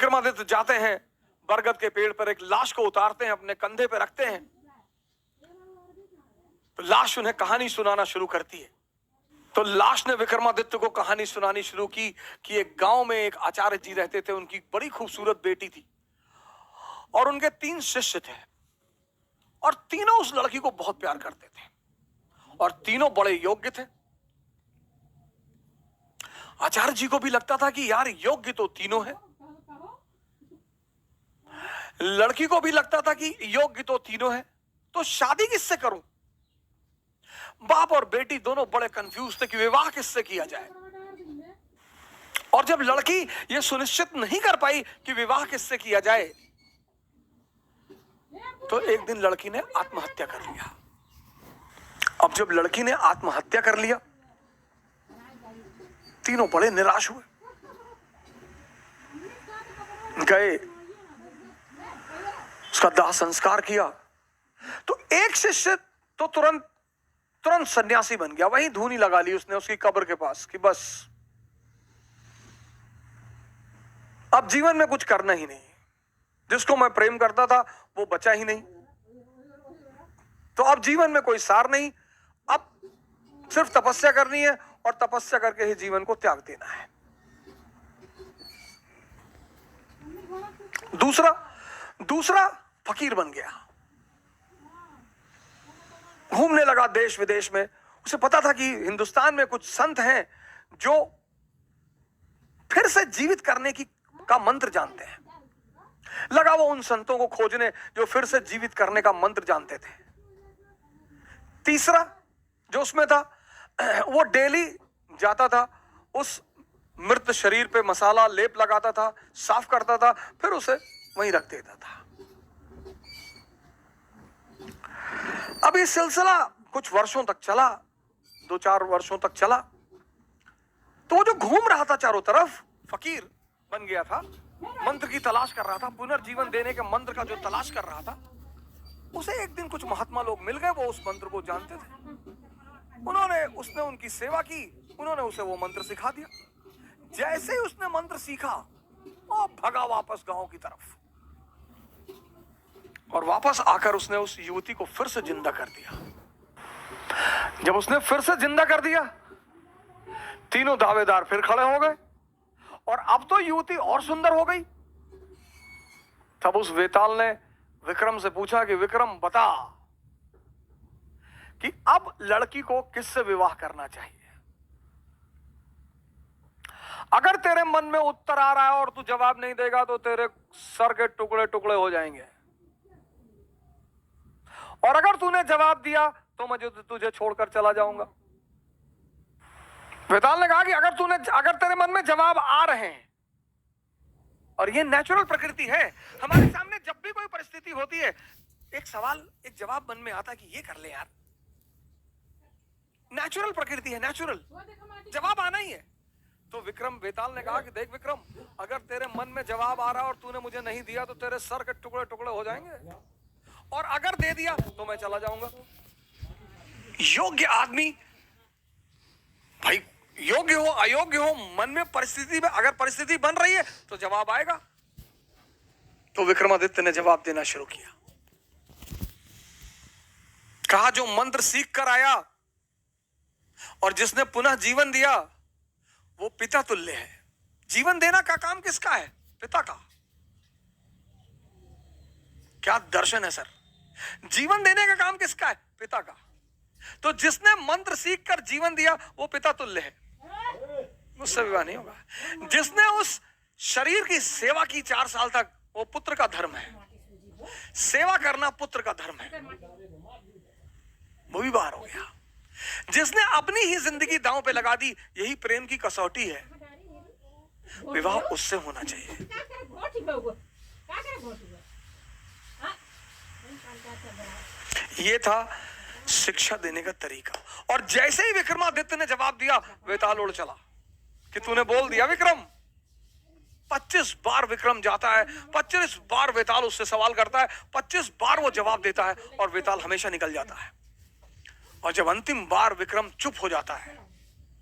विक्रमादित्य जाते हैं, बरगद के पेड़ पर एक लाश को उतारते हैं, अपने कंधे पे रखते हैं, तो लाश उन्हें कहानी सुनाना शुरू करती है। तो लाश ने विक्रमादित्य को कहानी सुनानी शुरू की कि एक गांव में एक आचार्य जी रहते थे, उनकी बड़ी खूबसूरत बेटी थी और उनके 3 शिष्य थे और तीनों उस लड़की को बहुत प्यार करते थे और तीनों बड़े योग्य थे। आचार्य जी को भी लगता था कि यार योग्य तो तीनों है, लड़की को भी लगता था कि योग्य तो तीनों है, तो शादी किससे करूं। बाप और बेटी दोनों बड़े कंफ्यूज थे कि विवाह किससे किया जाए। और जब लड़की यह सुनिश्चित नहीं कर पाई कि विवाह किससे किया जाए, तो एक दिन लड़की ने आत्महत्या कर लिया। अब जब लड़की ने आत्महत्या कर लिया, तीनों बड़े निराश हुए, गए, उसका दाह संस्कार किया। तो एक शिष्य तो तुरंत सन्यासी बन गया, वहीं धूनी लगा ली उसने उसकी कब्र के पास कि बस अब जीवन में कुछ करना ही नहीं, जिसको मैं प्रेम करता था वो बचा ही नहीं, तो अब जीवन में कोई सार नहीं, अब सिर्फ तपस्या करनी है और तपस्या करके ही जीवन को त्याग देना है। दूसरा फकीर बन गया, घूमने लगा देश विदेश में। उसे पता था कि हिंदुस्तान में कुछ संत हैं जो फिर से जीवित करने का मंत्र जानते हैं। लगा वो उन संतों को खोजने जो फिर से जीवित करने का मंत्र जानते थे। तीसरा जो उसमें था, वो डेली जाता था, उस मृत शरीर पे मसाला लेप लगाता था, साफ करता था, फिर उसे वहीं रख देता था। अब ये सिलसिला कुछ वर्षों तक चला, 2-4 वर्षों तक चला। तो वो जो घूम रहा था चारों तरफ, फकीर बन गया था, मंत्र की तलाश कर रहा था, पुनर्जीवन देने के मंत्र का जो तलाश कर रहा था, उसे एक दिन कुछ महात्मा लोग मिल गए, वो उस मंत्र को जानते थे। उसने उनकी सेवा की, उन्होंने उसे वो मंत्र सिखा दिया। जैसे ही उसने मंत्र सीखा, वो भगा वापस गांव की तरफ और वापस आकर उसने उस युवती को फिर से जिंदा कर दिया। जब उसने फिर से जिंदा कर दिया, तीनों दावेदार फिर खड़े हो गए और अब तो युवती और सुंदर हो गई। तब उस वेताल ने विक्रम से पूछा कि विक्रम बता कि अब लड़की को किससे विवाह करना चाहिए। अगर तेरे मन में उत्तर आ रहा है और तू जवाब नहीं देगा तो तेरे सर के टुकड़े टुकड़े हो जाएंगे, और अगर तूने जवाब दिया तो मैं तुझे छोड़कर चला जाऊंगा। वेताल ने कहा कि अगर तेरे मन में जवाब आ रहे हैं, और ये नेचुरल प्रकृति है, हमारे सामने जब भी कोई परिस्थिति होती है, एक जवाब मन में आता है कि ये कर ले यार, नेचुरल प्रकृति है, नेचुरल जवाब आना ही है। तो वेताल ने कहा कि देख विक्रम, अगर तेरे मन में जवाब आ रहा है और तूने मुझे नहीं दिया तो तेरे सर के टुकड़े टुकड़े हो जाएंगे, और अगर दे दिया तो मैं चला जाऊंगा। योग्य आदमी, भाई योग्य हो अयोग्य हो, मन में परिस्थिति में अगर परिस्थिति बन रही है तो जवाब आएगा। तो विक्रमादित्य ने जवाब देना शुरू किया। कहा जो मंत्र सीख कर आया और जिसने पुनः जीवन दिया वो पिता तुल्य है। जीवन देना का काम किसका है? पिता का। क्या दर्शन है सर, जीवन देने का काम किसका है? पिता का। तो जिसने मंत्र सीख कर जीवन दिया वो पिता तुल्य है, मुझसे विवाह नहीं होगा। जिसने उस शरीर की सेवा की 4 साल तक, वो पुत्र का धर्म है, सेवा करना पुत्र का धर्म है, वो भी बाहर हो गया। जिसने अपनी ही जिंदगी दांव पे लगा दी, यही प्रेम की कसौटी है, विवाह उससे होना चाहिए। ये था शिक्षा देने का तरीका। और जैसे ही विक्रमादित्य ने जवाब दिया, वेताल उड़ चला कि तूने बोल दिया विक्रम। 25 बार विक्रम जाता है, 25 बार वेताल उससे सवाल करता है, 25 बार वो जवाब देता है और वेताल हमेशा निकल जाता है। और जब अंतिम बार विक्रम चुप हो जाता है